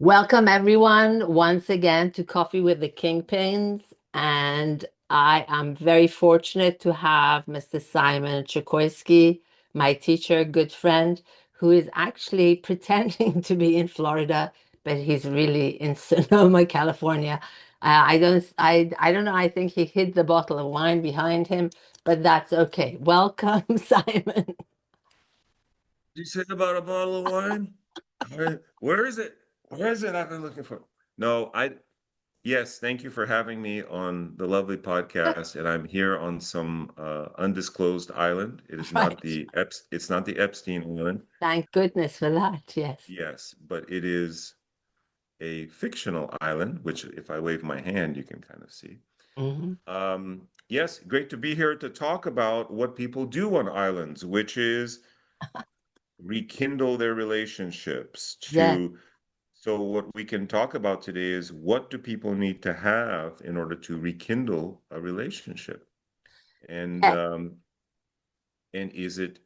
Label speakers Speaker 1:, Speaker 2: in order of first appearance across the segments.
Speaker 1: Welcome, everyone, once again to Coffee with the Kingpins. And I am very fortunate to have Mr. Simon Chokoisky, my teacher, good friend, who is actually pretending to be in Florida, but he's really in Sonoma, California. I don't know. I think he hid the bottle of wine behind him, but that's okay. Welcome, Simon.
Speaker 2: You said about a bottle of wine? Where is it? Where is it? I've been looking for. No, yes, thank you for having me on the lovely podcast. And I'm here on some undisclosed island. It is not
Speaker 1: Right.
Speaker 2: the it's not the Epstein Island.
Speaker 1: Thank goodness for that. Yes.
Speaker 2: Yes, but it is a fictional island, which if I wave my hand, you can kind of see.
Speaker 1: Hmm.
Speaker 2: Yes, great to be here to talk about what people do on islands, which is rekindle their relationships
Speaker 1: Yes.
Speaker 2: to so what we can talk about today is what do people need to have in order to rekindle a relationship and
Speaker 1: Yes.
Speaker 2: um and is it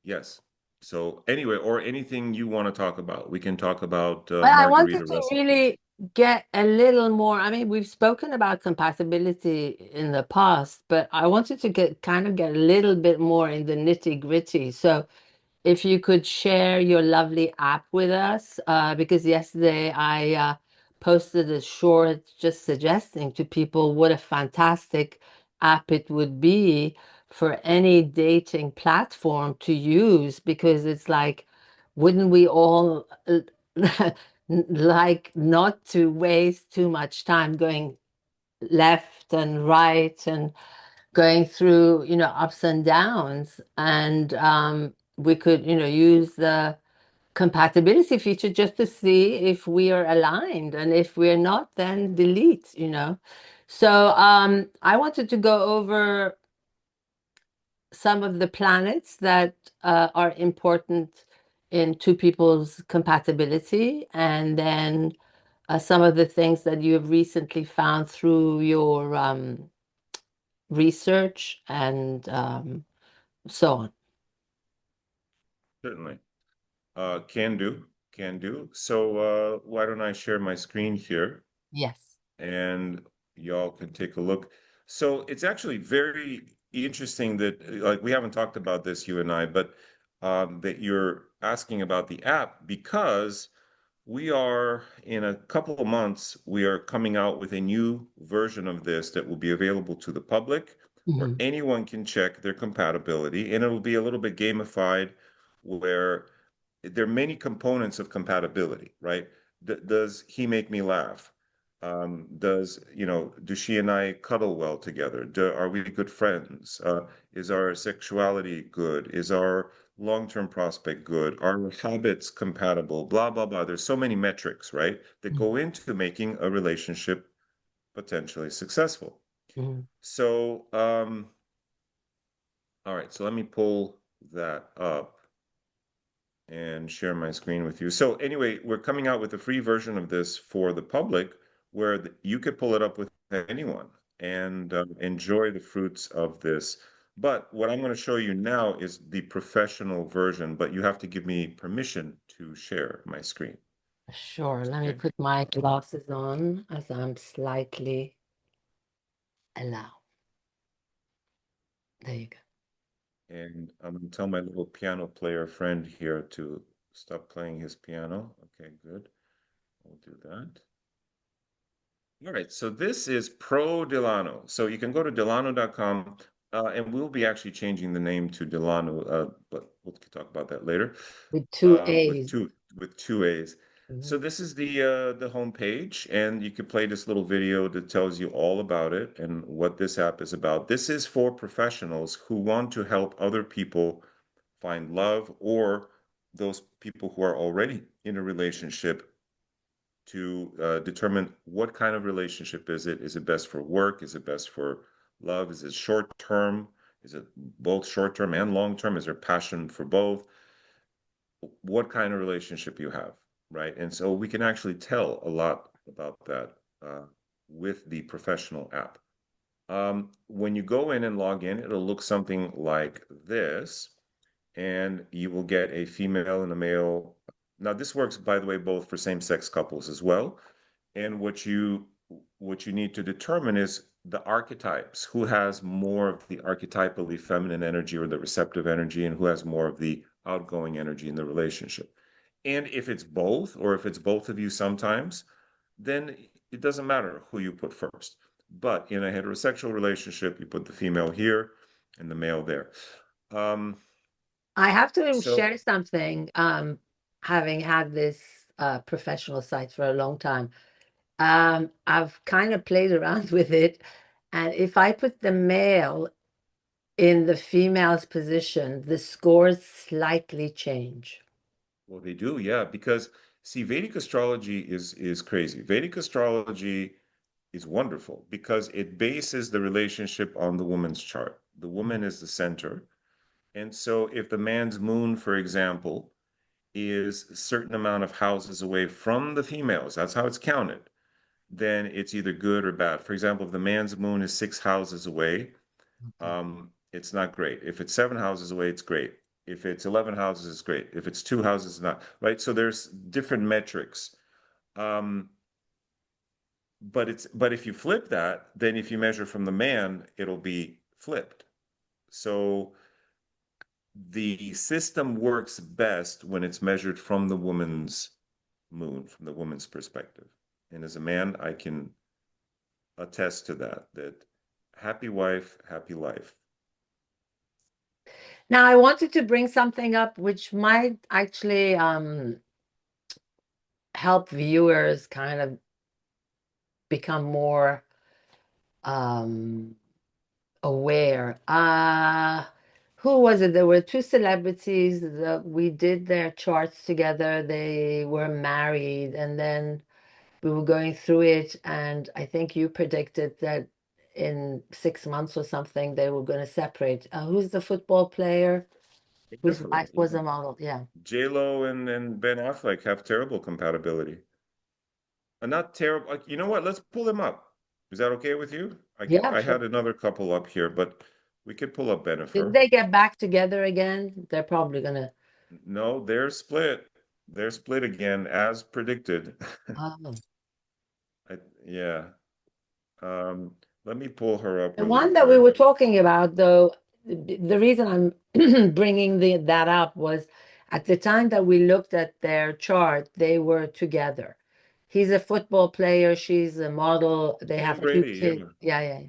Speaker 2: yes so anyway or anything you want to talk about we can talk about
Speaker 1: Well, I wanted
Speaker 2: margarita
Speaker 1: to
Speaker 2: recipes.
Speaker 1: really get a little more. I mean, we've spoken about compatibility in the past, but I wanted to get a little bit more in the nitty-gritty. So if you could share your lovely app with us, because yesterday I posted a short just suggesting to people what a fantastic app it would be for any dating platform to use, because it's like, wouldn't we all like not to waste too much time going left and right and going through, ups and downs. And we could, use the compatibility feature just to see if we are aligned. And if we're not, then delete. So I wanted to go over some of the planets that are important in two people's compatibility, and then some of the things that you have recently found through your research and so on.
Speaker 2: Certainly. Can do. So why don't I share my screen here
Speaker 1: Yes.
Speaker 2: and y'all can take a look. So it's actually very interesting that, like, we haven't talked about this, you and I, but that you're asking about the app because we are in a couple of months, we are coming out with a new version of this that will be available to the public where
Speaker 1: Hmm.
Speaker 2: anyone can check their compatibility, and it'll be a little bit gamified where there are many components of compatibility, right? Does he make me laugh? Do she and I cuddle well together? Are we good friends? Is our sexuality good? Is our long-term prospect good? Are habits compatible? Blah, blah, blah. There's so many metrics, right, that go into making a relationship potentially successful.
Speaker 1: Hmm.
Speaker 2: So, all right, so let me pull that up and share my screen with you. So anyway, we're coming out with a free version of this for the public where you could pull it up with anyone and enjoy the fruits of this. But what I'm going to show you now is the professional version, but you have to give me permission to share my screen.
Speaker 1: Sure. Let me
Speaker 2: Okay.
Speaker 1: put my glasses on as I'm slightly allow. There you go.
Speaker 2: And I'm going to tell my little piano player friend here to stop playing his piano. Okay, good. We'll do that. All right, so this is Pro Dilaanu. So you can go to Dilaanu.com, and we'll be actually changing the name to Dilaanu, but we'll talk about that later.
Speaker 1: With two
Speaker 2: With
Speaker 1: A's.
Speaker 2: two A's.
Speaker 1: Mhm.
Speaker 2: So this is the home page, and you can play this little video that tells you all about it and what this app is about. This is for professionals who want to help other people find love or those people who are already in a relationship to determine what kind of relationship is it? Is it best for work? Is it best for love? Is it short term? Is it both short term and long term? Is there passion for both? What kind of relationship you have, right? And so we can actually tell a lot about that with the professional app. When you go in and log in, it'll look something like this, and you will get a female and a male Now, this works, by the way, both for same-sex couples as well. And what you need to determine is the archetypes, who has more of the archetypally feminine energy or the receptive energy, and who has more of the outgoing energy in the relationship. And if it's both, or if it's both of you sometimes, then it doesn't matter who you put first. But in a heterosexual relationship, you put the female here and the male there. Um,
Speaker 1: I have to
Speaker 2: so,
Speaker 1: share something, having had this professional site for a long time. I've kind of played around with it, and if I put the male in the female's position, the scores slightly change.
Speaker 2: well, they do, yeah, because see, Vedic astrology is crazy. Vedic astrology is wonderful because it bases the relationship on the woman's chart. The woman is the center. And so if the man's moon, for example, is a certain amount of houses away from the females, that's how it's counted, then it's either good or bad. For example, if the man's moon is 6 houses away,
Speaker 1: Okay.
Speaker 2: it's not great. If it's 7 houses away, it's great. If it's 11 houses, it's great. If it's 2 houses, it's not, right? So there's different metrics. Um, but if you flip that, then if you measure from the man, it'll be flipped. So the system works best when it's measured from the woman's moon, from the woman's perspective. And as a man, I can attest to that, that happy wife, happy life.
Speaker 1: Now, I wanted to bring something up which might actually help viewers kind of become more um, aware. Who was it? There were two celebrities that we did their charts together. They were married, and then we were going through it, and I think you predicted that in 6 months or something they were going to separate. Who's the football player whose
Speaker 2: Definitely.
Speaker 1: wife was a model? Yeah.
Speaker 2: J Lo and Ben Affleck have terrible compatibility. Not terrible. Like, you know what? Let's pull them up. Is that okay with you?
Speaker 1: Yeah,
Speaker 2: I
Speaker 1: sure.
Speaker 2: had another couple up here, but we could pull up
Speaker 1: Did
Speaker 2: Bennifer.
Speaker 1: they get back together again? They're probably gonna.
Speaker 2: No, they're split. They're split again, as predicted.
Speaker 1: Oh.
Speaker 2: I, yeah. Um, Let me pull her up
Speaker 1: The
Speaker 2: really
Speaker 1: one that we
Speaker 2: quick.
Speaker 1: were talking about, though, the reason I'm bringing that up was at the time that we looked at their chart, they were together. He's a football player, she's a model, they
Speaker 2: Tom
Speaker 1: have two
Speaker 2: Brady,
Speaker 1: kids.
Speaker 2: yeah.
Speaker 1: Yeah, yeah,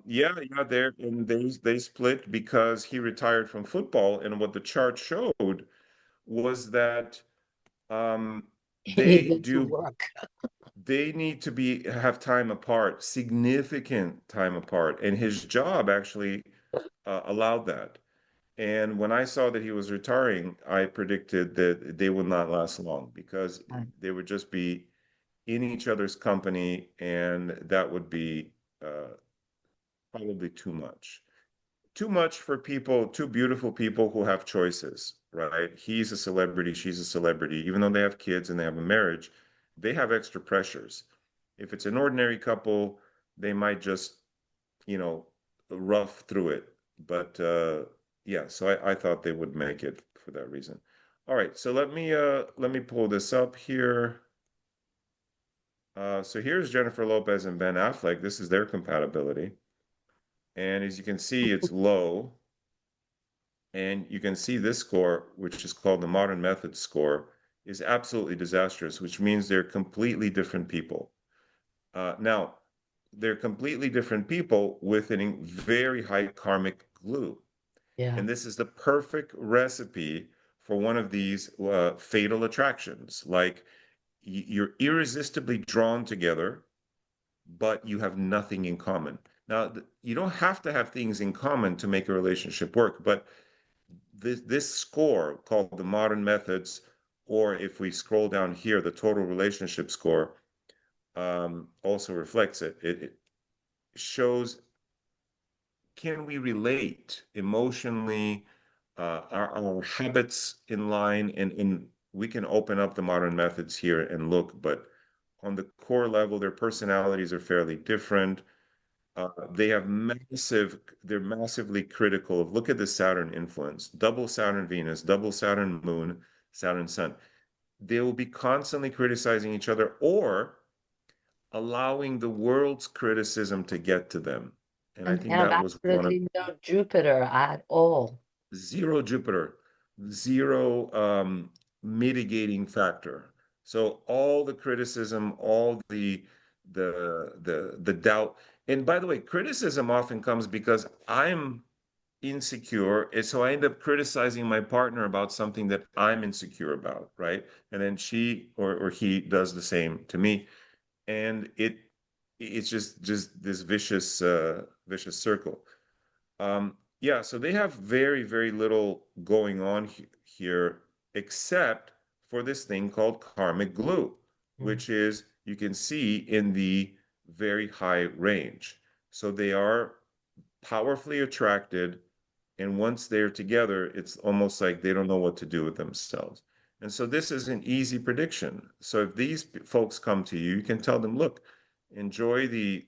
Speaker 2: Yeah, they're and they split because he retired from football, and what the chart showed was that um
Speaker 1: yeah. He
Speaker 2: they
Speaker 1: needed to
Speaker 2: do
Speaker 1: work.
Speaker 2: they need to be have time apart, significant time apart, and his job actually allowed that. And when I saw that he was retiring, I predicted that they would not last long because they would just be in each other's company, and that would be probably too much. Too much for people, two beautiful people who have choices, right? He's a celebrity, she's a celebrity. Even though they have kids and they have a marriage, they have extra pressures. If it's an ordinary couple, they might just, you know, rough through it. But yeah, so I thought they would make it for that reason. All right, so let me pull this up here. So here's Jennifer Lopez and Ben Affleck. This is their compatibility. And as you can see, it's low. And you can see this score, which is called the modern method score, is absolutely disastrous, which means they're completely different people. Now, they're completely different people with a very high karmic glue.
Speaker 1: Yeah.
Speaker 2: And this is the perfect recipe for one of these fatal attractions. Like you're irresistibly drawn together, but you have nothing in common. Now, you don't have to have things in common to make a relationship work, but this score called the modern methods, or if we scroll down here, the total relationship score also reflects it. It shows, can we relate emotionally, our habits in line, and we can open up the modern methods here and look, but on the core level, their personalities are fairly different. They have they're massively critical of, look at the Saturn influence, double Saturn Venus, double Saturn Moon, Saturn Sun. They will be constantly criticizing each other or allowing the world's criticism to get to them. And I
Speaker 1: And they
Speaker 2: think
Speaker 1: have
Speaker 2: that was one of
Speaker 1: absolutely no Jupiter at all.
Speaker 2: zero Jupiter, zero mitigating factor. So all the criticism, all the doubt. And by the way, criticism often comes because I'm insecure, and so I end up criticizing my partner about something that I'm insecure about, right? And then she or he does the same to me, and it's just this vicious circle. Yeah, so they have very little going on here, except for this thing called karmic glue,
Speaker 1: Mm.
Speaker 2: which is you can see in the very high range. So they are powerfully attracted, and once they're together, it's almost like they don't know what to do with themselves. And so this is an easy prediction. So if these folks come to you, you can tell them, look, enjoy the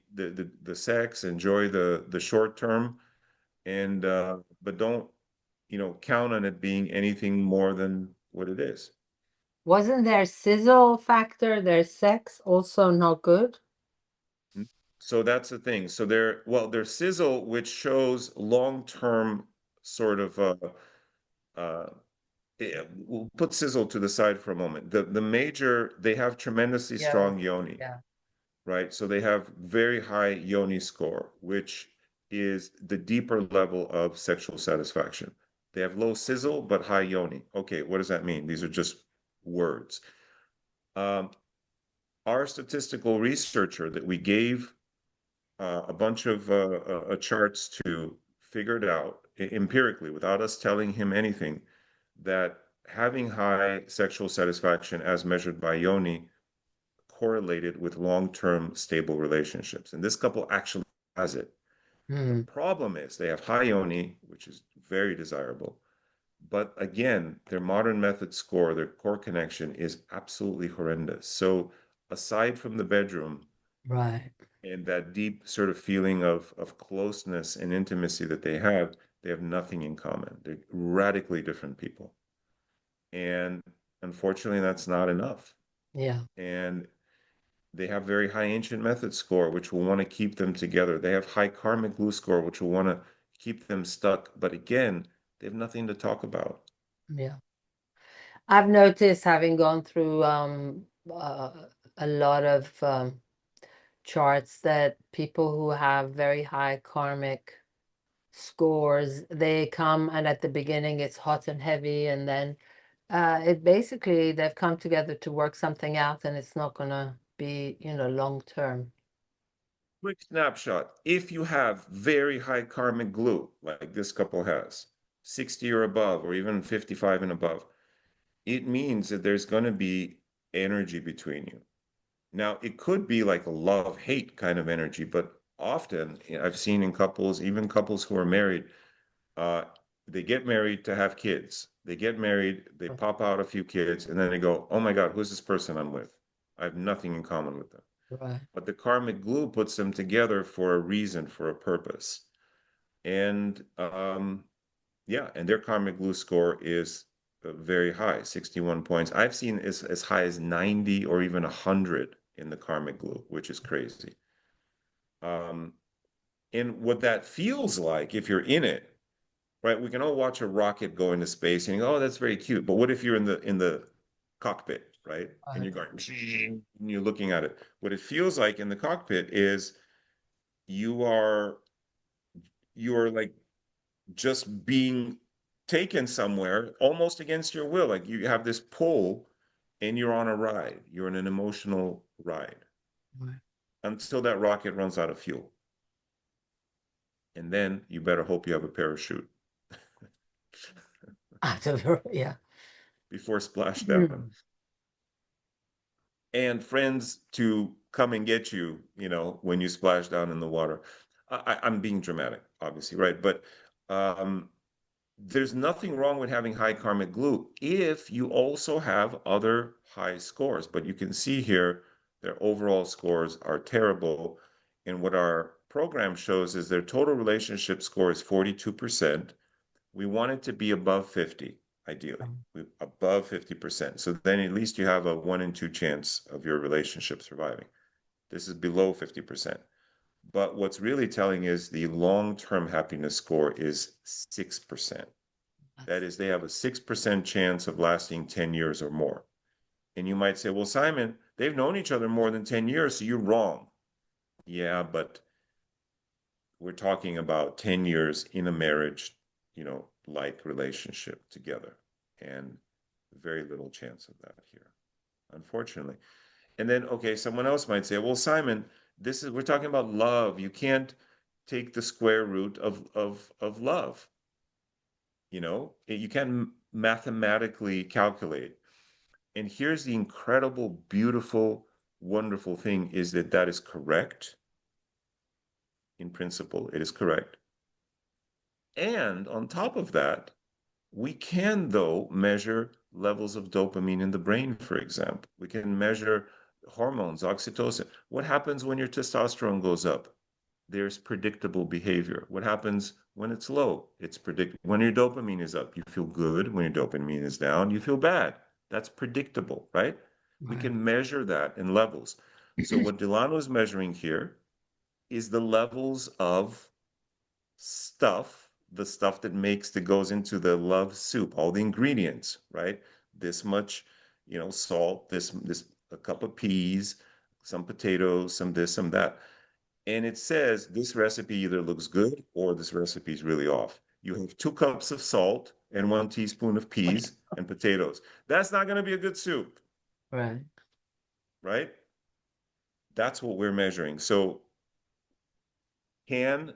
Speaker 2: sex, enjoy the short term, and but don't, count on it being anything more than what it is.
Speaker 1: Wasn't their sizzle factor, their sex also not good?
Speaker 2: So that's the thing. So their sizzle, which shows long-term sort of uh we'll put sizzle to the side for a moment. They have tremendously
Speaker 1: Yeah.
Speaker 2: strong yoni,
Speaker 1: Yeah.
Speaker 2: right? So they have very high yoni score, which is the deeper level of sexual satisfaction. They have low sizzle but high yoni. Okay, what does that mean? These are just words. Um, our statistical researcher that we gave a bunch of charts to figured out empirically without us telling him anything that having high sexual satisfaction as measured by yoni correlated with long-term stable relationships. And this couple actually has it. The
Speaker 1: Hmm.
Speaker 2: problem is they have high yoni, which is very desirable. But again, their modern method score, their core connection is absolutely horrendous. So aside from the bedroom
Speaker 1: Right.
Speaker 2: and that deep sort of feeling of closeness and intimacy that they have nothing in common. They're radically different people. And unfortunately, that's not enough.
Speaker 1: Yeah.
Speaker 2: And they have very high ancient method score, which will want to keep them together. They have high karmic glue score, which will want to keep them stuck. But again, they have nothing to talk about.
Speaker 1: Yeah. I've noticed having gone through a lot of charts that people who have very high karmic scores, they come and at the beginning it's hot and heavy, and then it basically they've come together to work something out, and it's not gonna be, long term.
Speaker 2: Quick snapshot. If you have very high karmic glue, like this couple has, 60 or above, or even 55 and above, it means that there's going to be energy between you. Now, it could be like a love-hate kind of energy, but often I've seen in couples, even couples who are married, uh, they get married to have kids. They get married, they pop out a few kids, and then they go, oh my God, who's this person I'm with? I have nothing in common with them.
Speaker 1: Right.
Speaker 2: But the karmic glue puts them together for a reason, for a purpose. And yeah, and their karmic glue score is very high, 61 points. I've seen as high as 90 or even 100 in the karmic glue, which is crazy. Um, and what that feels like if you're in it, right? We can all watch a rocket go into space and you go, oh, that's very cute. But what if you're in the cockpit, right? And
Speaker 1: Right.
Speaker 2: you're going, and you're looking at it. What it feels like in the cockpit is you are you are like just being taken somewhere almost against your will. Like you have this pull and you're on a ride. You're in an emotional ride
Speaker 1: Right.
Speaker 2: until that rocket runs out of fuel. And then you better hope you have a parachute
Speaker 1: Yeah.
Speaker 2: before splashdown.
Speaker 1: Mm.
Speaker 2: And friends to come and get you, when you splash down in the water. I'm being dramatic, obviously, right? But um, there's nothing wrong with having high karmic glue if you also have other high scores. But you can see here their overall scores are terrible. And what our program shows is their total relationship score is 42%. We want it to be above 50, ideally, above 50%. So then at least you have a 1 in 2 chance of your relationship surviving. This is below 50%. But what's really telling is the long-term happiness score is 6%. That is, they have a 6% chance of lasting 10 years or more. And you might say, well, Simon, they've known each other more than 10 years, so you're wrong. Yeah, but we're talking about 10 years in a marriage, like relationship together. And very little chance of that here, unfortunately. And then, okay, someone else might say, well, Simon, we're talking about love. You can't take the square root of love. You can mathematically calculate. And here's the incredible, beautiful, wonderful thing is that is correct. In principle, it is correct. And on top of that, we can, though, measure levels of dopamine in the brain, for example. We can measure hormones, oxytocin. What happens when your testosterone goes up? There's predictable behavior. What happens when it's low? It's predictable. When your dopamine is up, you feel good. When your dopamine is down, you feel bad. That's predictable, right? We
Speaker 1: Right.
Speaker 2: can measure that in levels. So what Dilaanu is measuring here is the levels of the stuff that goes into the love soup, all the ingredients, right? This much, salt, this a cup of peas, some potatoes, some this, some that. And it says this recipe either looks good or this recipe is really off. You have 2 cups of salt and 1 teaspoon of peas and potatoes. That's not going to be a good soup,
Speaker 1: Right.
Speaker 2: right? That's what we're measuring. So can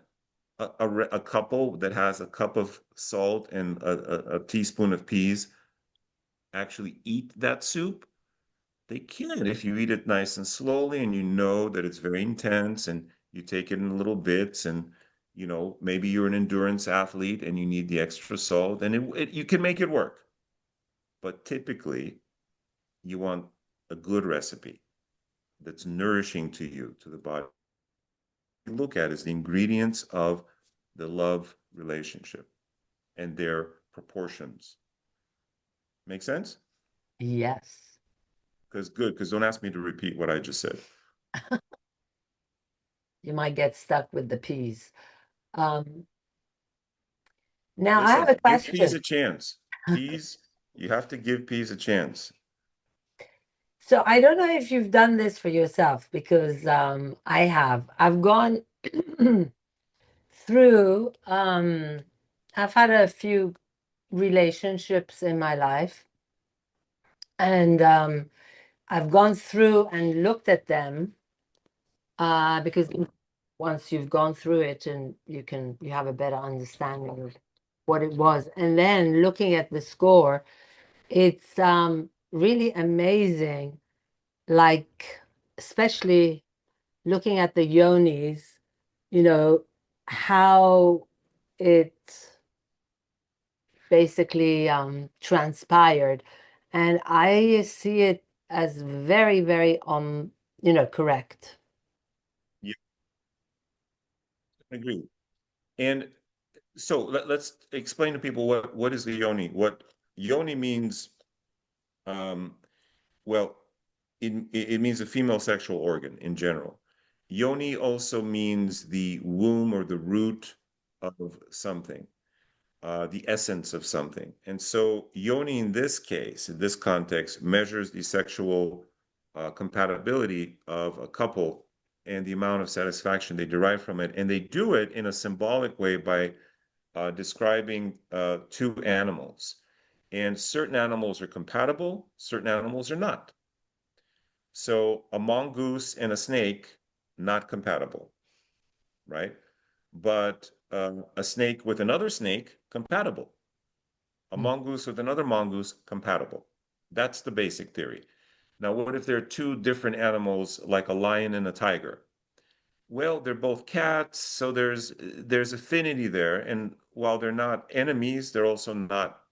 Speaker 2: a couple that has a cup of salt and a teaspoon of peas actually eat that soup? They can if you eat it nice and slowly and you know that it's very intense and you take it in little bits and maybe you're an endurance athlete and you need the extra salt and you can make it work. But typically you want a good recipe that's nourishing to you, to the body. Look at is the ingredients of the love relationship and their proportions. Make sense?
Speaker 1: Yes.
Speaker 2: Because don't ask me to repeat what I just said.
Speaker 1: You might get stuck with the peas. Um, now I have
Speaker 2: Listen,
Speaker 1: a
Speaker 2: give peas
Speaker 1: question.
Speaker 2: a chance. Peas, you have to give peas a chance.
Speaker 1: So I don't know if you've done this for yourself because I have. I've gone through, I've had a few relationships in my life, and I've gone through and looked at them because once you've gone through it and you have a better understanding of what it was. And then looking at the score, it's really amazing, like especially looking at the yonis, you know, how it basically transpired. And I see it as very, very correct.
Speaker 2: Yeah, I agree. And so let's explain to people what is the yoni. What yoni means, um, well, it means a female sexual organ in general. Yoni also means the womb or the root of something. The essence of something. And so yoni in this case, in this context, measures the sexual compatibility of a couple and the amount of satisfaction they derive from it. And they do it in a symbolic way by describing 2 animals. And certain animals are compatible, certain animals are not. So a mongoose and a snake, not compatible, right? But a snake with another snake, compatible. A
Speaker 1: Mm.
Speaker 2: mongoose with another mongoose, compatible. That's the basic theory. Now, what if there are 2 different animals like a lion and a tiger? Well, they're both cats, so there's affinity there. And while they're not enemies, they're also not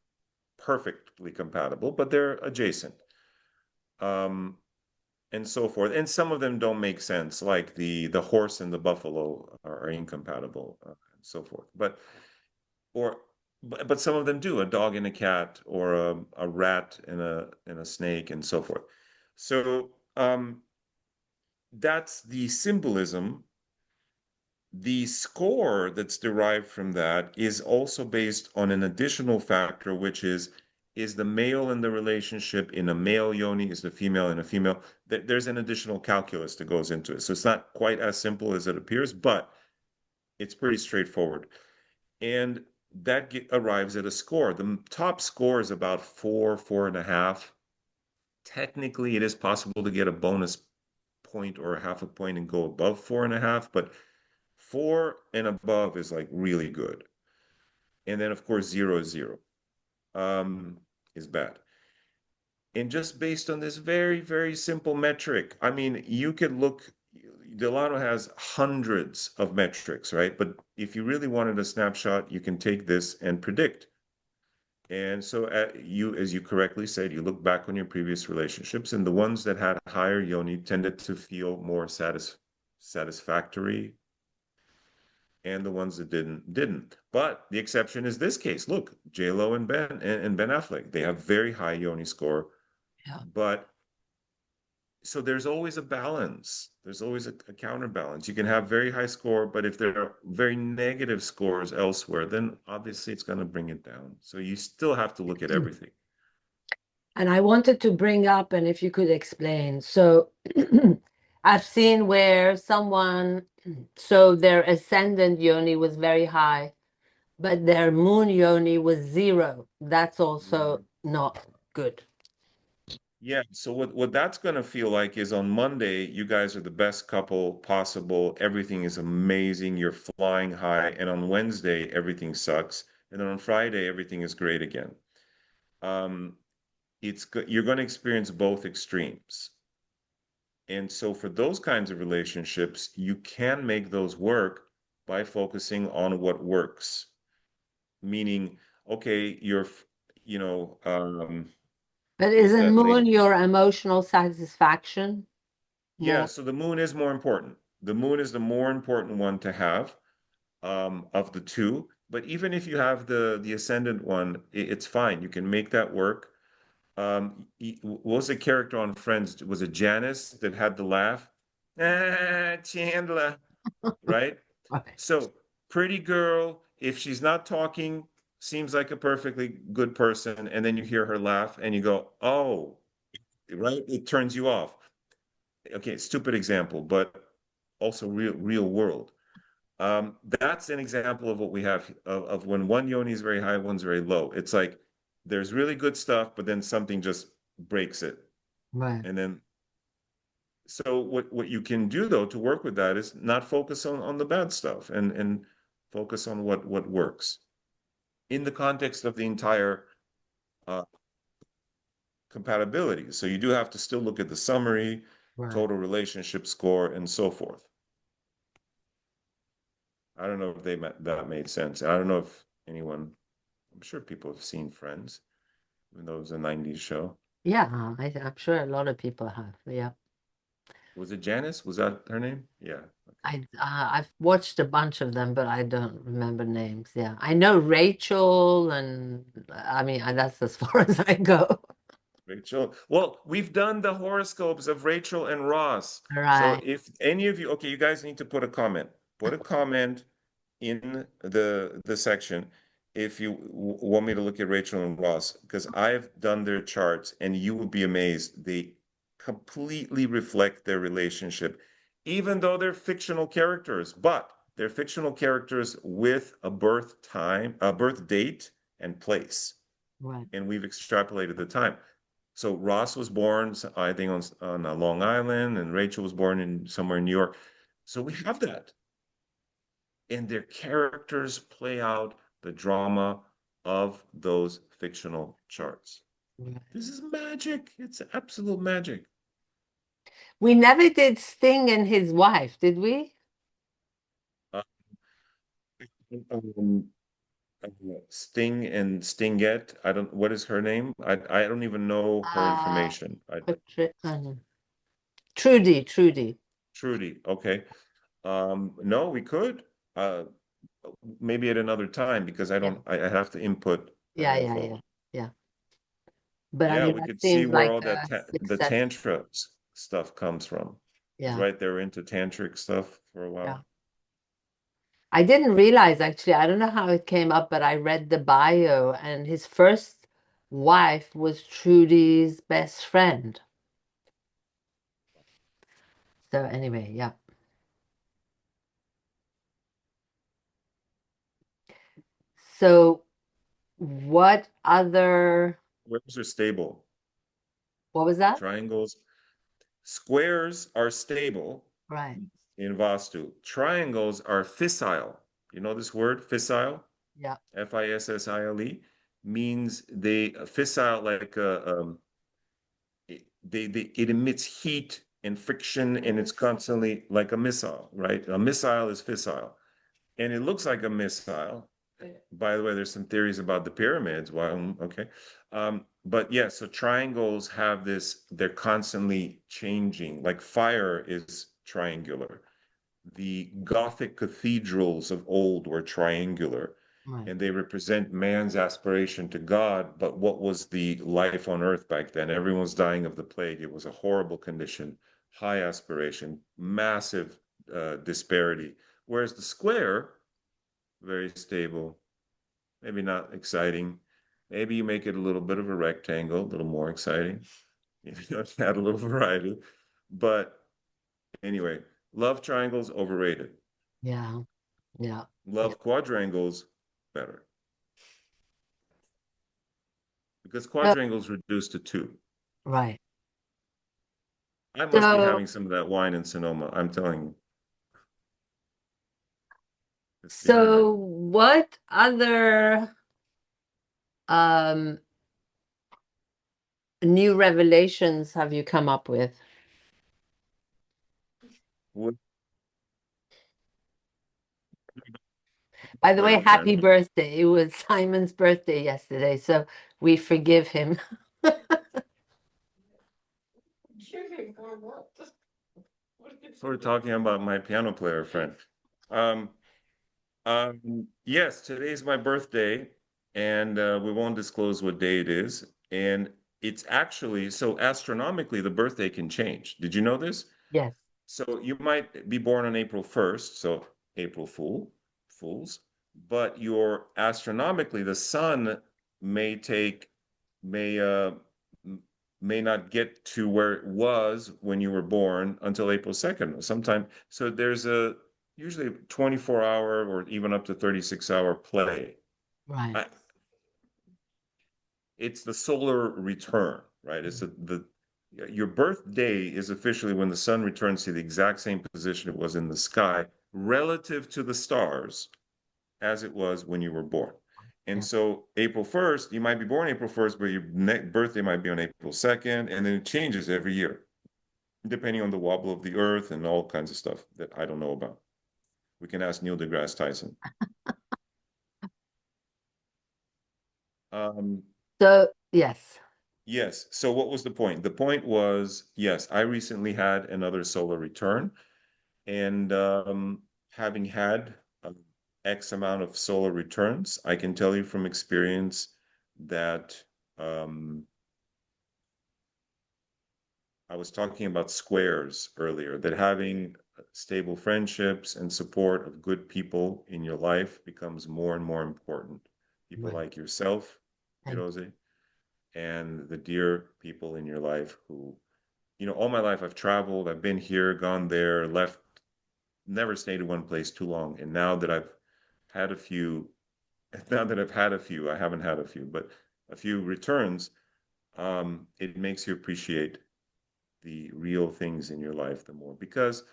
Speaker 2: perfectly compatible, but they're adjacent. Um, and so forth. And some of them don't make sense, like the horse and the buffalo are incompatible, and so forth. Or but some of them do, a dog and a cat, or a rat and a snake, and so forth. So that's the symbolism. The score that's derived from that is also based on an additional factor, which is the male in the relationship in a male yoni, is the female in a female. There's an additional calculus that goes into it. So it's not quite as simple as it appears, but it's pretty straightforward. And arrives at a score. The top score is about 4.5. Technically, it is possible to get a bonus point or a half a point and go above 4.5, but 4 and above is like really good. And then, of course, 0 is 0, is bad. And just based on this very, very simple metric, I mean, you could look, Dilaanu has hundreds of metrics, right? But if you really wanted a snapshot, you can take this and predict. And so as you correctly said, you look back on your previous relationships, and the ones that had higher yoni tended to feel more satisfactory, and the ones that didn't. But the exception is this case. Look, J Lo and Ben Affleck, they have very high yoni score,
Speaker 1: Yeah.
Speaker 2: but so there's always a balance. There's always a counterbalance. You can have very high score, but if there are very negative scores elsewhere, then obviously it's going to bring it down. So you still have to look at everything.
Speaker 1: And I wanted to bring up, and if you could explain. So I've seen where someone, so their ascendant yoni was very high, but their moon yoni was 0. That's also
Speaker 2: Mhm.
Speaker 1: not good.
Speaker 2: Yeah, so what that's going to feel like is on Monday, you guys are the best couple possible. Everything is amazing. You're flying high. And on Wednesday, everything sucks. And then on Friday, everything is great again. Um, you're going to experience both extremes. And so for those kinds of relationships, you can make those work by focusing on what works. Meaning, okay, you know,
Speaker 1: But
Speaker 2: what's
Speaker 1: isn't
Speaker 2: that
Speaker 1: moon
Speaker 2: lady?
Speaker 1: your emotional satisfaction
Speaker 2: Yeah,
Speaker 1: more?
Speaker 2: so the moon is more important. The moon is the more important one to have, of the two. But even if you have the ascendant one, it's fine. You can make that work. What was the character on Friends? Was it Janice that had the laugh? Ah, Chandler, right?
Speaker 1: Right.
Speaker 2: So pretty girl, if she's not talking, seems like a perfectly good person, and then you hear her laugh and you go, oh, right? It turns you off. Okay, stupid example, but also real world. That's an example of what we have of when one yoni is very high, one's very low. It's like there's really good stuff, but then something just breaks it.
Speaker 1: Right.
Speaker 2: And then so what you can do though to work with that is not focus on the bad stuff and focus on what works in the context of the entire uh, compatibility. So you do have to still look at the summary,
Speaker 1: Right.
Speaker 2: total relationship score, and so forth. I don't know if that made sense. I don't know if anyone, I'm sure people have seen Friends, even though it was a 90s show.
Speaker 1: Yeah, I'm sure a lot of people have. Yeah.
Speaker 2: Was it Janice? Was that her name? Yeah. Okay.
Speaker 1: I've watched a bunch of them, but I don't remember names. Yeah, I know Rachel, and I mean that's as far as I go.
Speaker 2: Rachel. Well, we've done the horoscopes of Rachel and Ross. So
Speaker 1: Right.
Speaker 2: if any of you, okay, you guys need to put a comment. Put a comment in the section if you want me to look at Rachel and Ross, because I've done their charts and you will be amazed. They completely reflect their relationship, even though they're fictional characters, but they're fictional characters with a birth time, a birth date and place.
Speaker 1: Right.
Speaker 2: And we've extrapolated the time. So Ross was born, I think, on Long Island, and Rachel was born in somewhere in New York. So we have that, and their characters play out the drama of those fictional charts.
Speaker 1: Right.
Speaker 2: This is magic. It's absolute magic.
Speaker 1: We never did Sting and his wife, did we?
Speaker 2: Uh, um, uh, Sting and Stingette. I don't. What is her name? I don't even know her
Speaker 1: Uh,
Speaker 2: information. I
Speaker 1: Patri- Trudy, Trudy.
Speaker 2: Trudy. Okay. No, we could. Uh, maybe at another time because I
Speaker 1: Yeah,
Speaker 2: don't. I have to input her
Speaker 1: yeah, yeah,
Speaker 2: info.
Speaker 1: yeah, yeah. But I
Speaker 2: Yeah,
Speaker 1: mean,
Speaker 2: we
Speaker 1: that
Speaker 2: could see
Speaker 1: seems
Speaker 2: where
Speaker 1: like
Speaker 2: all that
Speaker 1: a
Speaker 2: the
Speaker 1: success.
Speaker 2: tantra stuff comes from. Because
Speaker 1: Yeah,
Speaker 2: right, they were into tantric stuff for a
Speaker 1: yeah.
Speaker 2: while.
Speaker 1: I didn't realize actually, I don't know how it came up, but I read the bio and his first wife was Trudy's best friend. So anyway, yeah. So what other,
Speaker 2: Squares are stable.
Speaker 1: what was that?
Speaker 2: Triangles, squares are stable
Speaker 1: Right.
Speaker 2: in Vastu. Triangles are fissile. You know this word, fissile?
Speaker 1: Yeah.
Speaker 2: Fissile means they fissile like it emits heat and friction and it's constantly like a missile, right? A missile is fissile. And it looks like a missile. By the way, there's some theories about the pyramids. Well, okay. But yeah, so triangles have this, they're constantly changing. Like fire is triangular. The Gothic cathedrals of old were triangular,
Speaker 1: Right.
Speaker 2: and they represent man's aspiration to God. But what was the life on earth back then? Everyone was dying of the plague. It was a horrible condition, high aspiration, massive disparity. Whereas the square, very stable, maybe not exciting. Maybe you make it a little bit of a rectangle, a little more exciting. You know, add a little variety. But anyway, love triangles overrated.
Speaker 1: Yeah. Yeah. Yeah.
Speaker 2: Love quadrangles better because
Speaker 1: So,
Speaker 2: quadrangles reduce to two.
Speaker 1: right.
Speaker 2: I must be
Speaker 1: So,
Speaker 2: having some of that wine in Sonoma. I'm telling you, it's the
Speaker 1: so
Speaker 2: evening.
Speaker 1: what other um new revelations have you come up with?
Speaker 2: What
Speaker 1: By the way,
Speaker 2: player
Speaker 1: happy
Speaker 2: friend?
Speaker 1: birthday. It was Simon's birthday yesterday, so we forgive him.
Speaker 2: So we're talking about my piano player friend. Um, yes, today's my birthday, and we won't disclose what day it is. And it's actually so astronomically, the birthday can change. Did you know this?
Speaker 1: Yes.
Speaker 2: So you might be born on April 1st, so April Fools, but your astronomically, the sun may take may may not get to where it was when you were born until April 2nd sometime. So there's a usually 24-hour or even up to 36-hour play.
Speaker 1: Right.
Speaker 2: I, it's the solar return, right? It's the your birthday is officially when the sun returns to the exact same position it was in the sky relative to the stars as it was when you were born. And
Speaker 1: Yeah.
Speaker 2: so April 1st, you might be born April 1st, but your birthday might be on April 2nd, and then it changes every year, depending on the wobble of the earth and all kinds of stuff that I don't know about. We can ask Neil deGrasse Tyson. Um,
Speaker 1: So, yes.
Speaker 2: Yes. So what was the point? The point was, yes, I recently had another solar return, and having had X amount of solar returns, I can tell you from experience that um, I was talking about squares earlier, that having stable friendships and support of good people in your life becomes more and more important. People
Speaker 1: Right.
Speaker 2: like yourself,
Speaker 1: Thank
Speaker 2: Firoze, and the dear people in your life who all my life I've traveled, I've been here, gone there, left, never stayed in one place too long. And now that I've had a few, now that I've had a few, I haven't had a few, but a few returns, it makes you appreciate the real things in your life the more because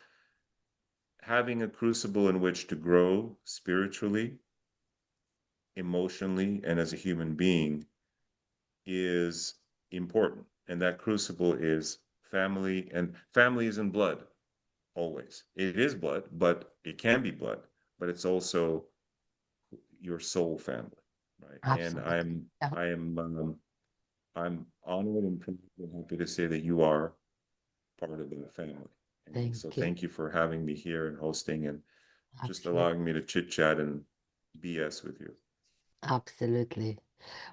Speaker 2: having a crucible in which to grow spiritually, emotionally, and as a human being is important. And that crucible is family, and family is in blood always. It is blood, but it can be blood, but it's also your soul family, right? And
Speaker 1: absolutely. Yeah.
Speaker 2: I am I'm honored and proud and happy to say that you are part of the family. And so
Speaker 1: Thank you.
Speaker 2: thank you for having me here and hosting and just
Speaker 1: Absolutely.
Speaker 2: allowing me to chit chat and BS with you.
Speaker 1: Absolutely.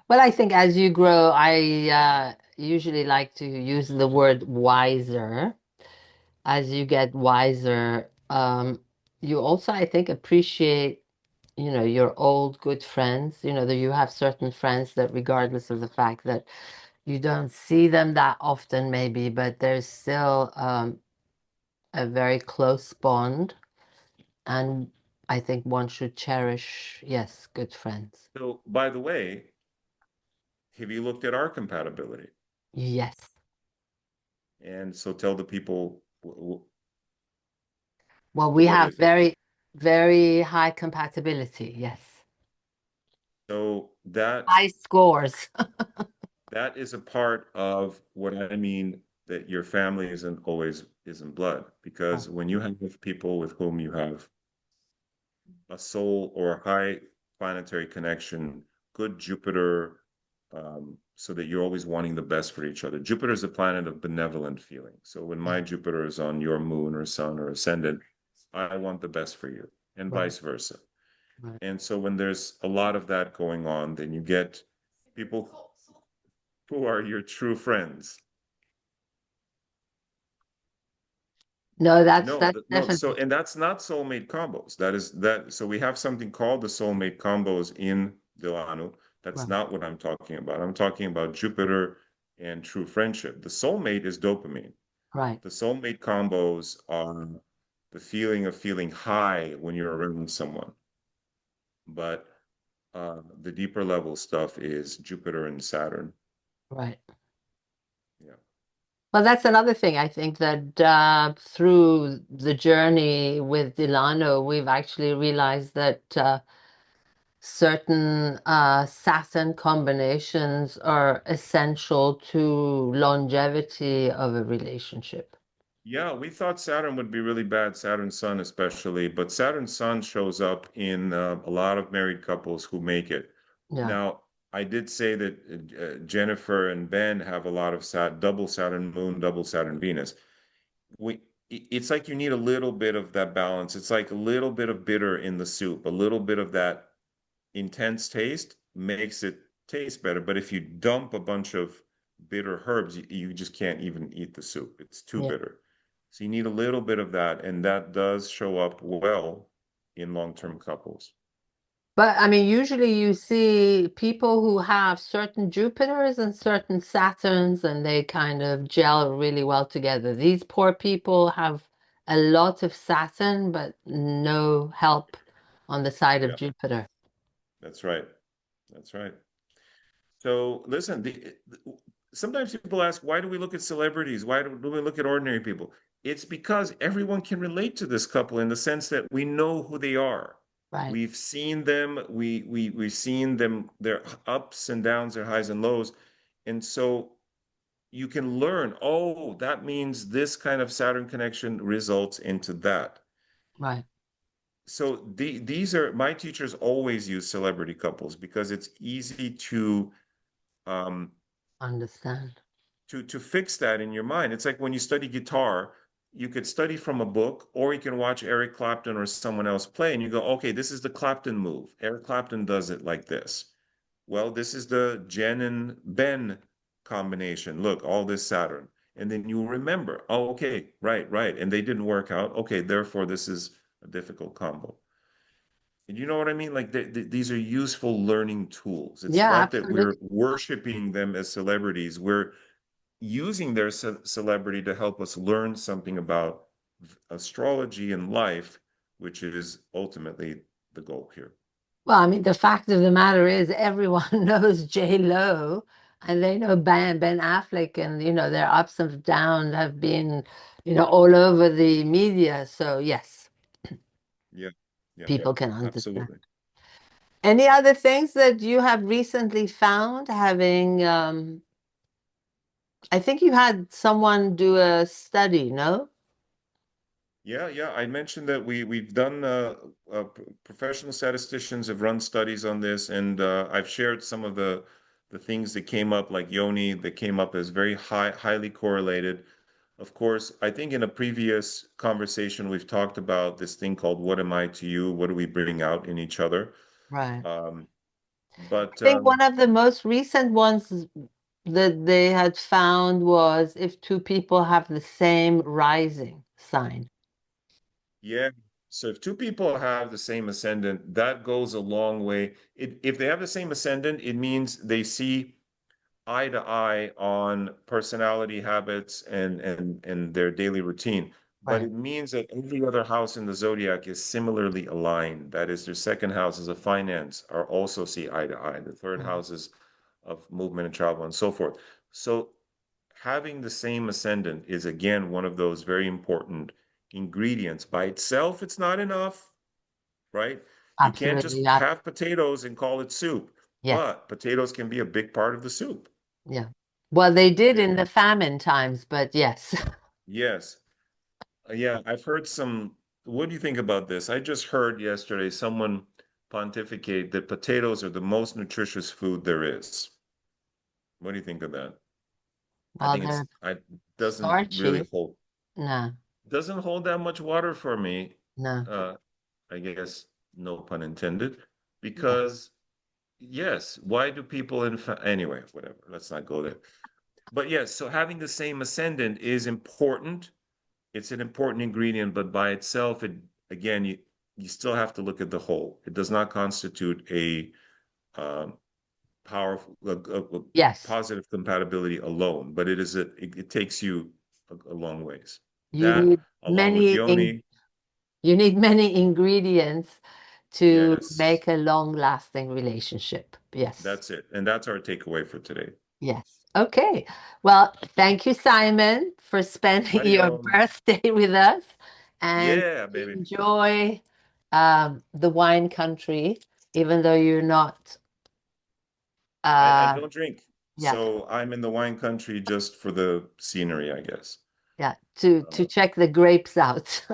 Speaker 1: Well, I think as you grow, I usually like to use the word wiser. As you get wiser, you also, I think, appreciate, your old good friends. That you have certain friends that, regardless of the fact that you don't see them that often, maybe, but there's still a very close bond. And I think one should cherish, yes, good friends.
Speaker 2: So, by the way, have you looked at our compatibility?
Speaker 1: Yes.
Speaker 2: And so tell the people
Speaker 1: Well, we
Speaker 2: what
Speaker 1: have
Speaker 2: is it?
Speaker 1: very, very high compatibility. Yes.
Speaker 2: So that
Speaker 1: High scores.
Speaker 2: that is a part of what I mean that your family isn't always isn't blood
Speaker 1: Right,
Speaker 2: because when you have people with whom you have a soul or a high planetary connection, good Jupiter, so that you're always wanting the best for each other. Jupiter is a planet of benevolent feeling. So when
Speaker 1: yeah,
Speaker 2: my Jupiter is on your moon or sun or ascendant, I want the best for you, and
Speaker 1: right,
Speaker 2: vice versa.
Speaker 1: right.
Speaker 2: And so when there's a lot of that going on, then you get people who are your true friends.
Speaker 1: No, that's
Speaker 2: No,
Speaker 1: that's
Speaker 2: no. So,
Speaker 1: definitely
Speaker 2: and that's not soulmate combos. That is that. So we have something called the soulmate combos in Dilaanu. That's
Speaker 1: right,
Speaker 2: not what I'm talking about. I'm talking about Jupiter and true friendship. The soulmate is dopamine.
Speaker 1: right,
Speaker 2: The soulmate combos are the feeling of feeling high when you're around someone. But the deeper level stuff is Jupiter and Saturn.
Speaker 1: right.
Speaker 2: Yeah.
Speaker 1: Well, that's another thing. I think that through the journey with Delano, we've actually realized that certain Saturn combinations are essential to longevity of a relationship.
Speaker 2: Yeah, we thought Saturn would be really bad, Saturn Sun especially, but Saturn Sun shows up in a lot of married couples who make it.
Speaker 1: Yeah,
Speaker 2: Now, I did say that Jennifer and Ben have a lot of double Saturn Moon, double Saturn Venus. We, it's like you need a little bit of that balance. It's like a little bit of bitter in the soup, a little bit of that intense taste makes it taste better. But if you dump a bunch of bitter herbs, you just can't even eat the soup. It's too
Speaker 1: yeah.
Speaker 2: bitter. So you need a little bit of that, and that does show up well in long-term couples.
Speaker 1: But I mean, usually you see people who have certain Jupiters and certain Saturns, and they kind of gel really well together. These poor people have a lot of Saturn, but no help on the side of
Speaker 2: Yeah,
Speaker 1: Jupiter.
Speaker 2: that's right. That's right. So listen, sometimes people ask, why do we look at celebrities? Why do we look at ordinary people? It's because everyone can relate to this couple in the sense that we know who they are.
Speaker 1: Right,
Speaker 2: We've seen them, we've seen them, their ups and downs, their highs and lows. And so you can learn, oh, that means this kind of Saturn connection results into that.
Speaker 1: right.
Speaker 2: So these are my teachers always use celebrity couples because it's easy um,
Speaker 1: Understand.
Speaker 2: to fix that in your mind. It's like when you study guitar, you could study from a book, or you can watch Eric Clapton or someone else play, and you go, okay, this is the Clapton move. Eric Clapton does it like this. Well, this is the Jen and Ben combination. Look, all this Saturn. And then you remember, oh, okay, right, right. And they didn't work out. Okay, therefore, this is a difficult combo. And you know what I mean? Like these are useful learning tools. It's
Speaker 1: Yeah,
Speaker 2: not that we're
Speaker 1: absolutely.
Speaker 2: worshiping them as celebrities. We're using their celebrity to help us learn something about astrology and life, which is ultimately the goal here.
Speaker 1: Well, I mean, the fact of the matter is everyone knows J Lo and they know Ben Affleck, and their ups and downs have been, all over the media. So yes,
Speaker 2: Yeah, yeah,
Speaker 1: people can understand.
Speaker 2: absolutely.
Speaker 1: Any other things that you have recently found having I think you had someone do a study, no?
Speaker 2: Yeah, yeah. I mentioned that we've done professional statisticians have run studies on this, and I've shared some of the things that came up, like Yoni, that came up as very highly correlated. Of course, I think in a previous conversation, we've talked about this thing called what am I to you? What do we bring out in each other?
Speaker 1: Right.
Speaker 2: Um,
Speaker 1: I
Speaker 2: but
Speaker 1: think one of the most recent ones that they had found was if two people have the same rising sign.
Speaker 2: Yeah. So if two people have the same ascendant, that goes a long way. If they have the same ascendant, it means they see eye to eye on personality habits and their daily routine. But
Speaker 1: Right.
Speaker 2: it means that every other house in the zodiac is similarly aligned. That is, their second houses of finance are also see eye to eye. The third
Speaker 1: Mm.
Speaker 2: houses of movement and travel and so forth. So having the same ascendant is again one of those very important ingredients. By itself, it's not enough, right? You can't
Speaker 1: Absolutely
Speaker 2: just
Speaker 1: not.
Speaker 2: have potatoes and call it soup,
Speaker 1: Yes.
Speaker 2: but potatoes can be a big part of the soup.
Speaker 1: Yeah. Well, they did
Speaker 2: They-
Speaker 1: in the famine times, but yes.
Speaker 2: Yes. Yeah, I've heard some. What do you think about this? I just heard yesterday someone pontificate that potatoes are the most nutritious food there is. What do you think of that? I
Speaker 1: Well,
Speaker 2: think
Speaker 1: they're
Speaker 2: I doesn't really
Speaker 1: starchy. No,
Speaker 2: doesn't hold that much water for me.
Speaker 1: no.
Speaker 2: Uh, I guess no pun intended,
Speaker 1: Yeah.
Speaker 2: because yes, why do people in anyway, whatever, let's not go there. But yes, so having the same ascendant is important. It's an important ingredient, but by itself, it again, you still have to look at the whole. It does not constitute a um, powerful, a
Speaker 1: Yes.
Speaker 2: positive compatibility alone, but it takes you a long ways.
Speaker 1: You
Speaker 2: That,
Speaker 1: need
Speaker 2: along with Yoni,
Speaker 1: you need many ingredients to
Speaker 2: yes,
Speaker 1: make a long-lasting relationship. Yes.
Speaker 2: that's it. And that's our takeaway for today.
Speaker 1: Yes. Okay. Well, thank you, Simon, for spending your
Speaker 2: Mario,
Speaker 1: birthday with us and
Speaker 2: yeah, baby.
Speaker 1: enjoy the wine country, even though you're not,
Speaker 2: I
Speaker 1: uh,
Speaker 2: don't drink,
Speaker 1: yeah,
Speaker 2: so I'm in the wine country just for the scenery, I guess.
Speaker 1: yeah, to
Speaker 2: Uh,
Speaker 1: check the grapes out.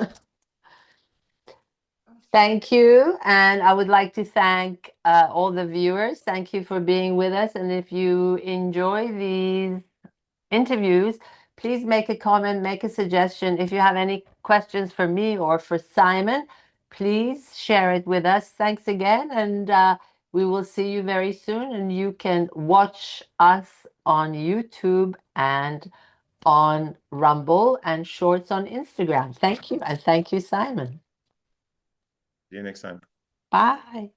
Speaker 1: Thank you. And I would like to thank all the viewers. Thank you for being with us. And if you enjoy these interviews, please make a comment, make a suggestion. If you have any questions for me or for Simon, please share it with us. Thanks again. And we will see you very soon. And you can watch us on YouTube and on Rumble and Shorts on Instagram. Thank you. And thank you, Simon.
Speaker 2: see you next time.
Speaker 1: Bye.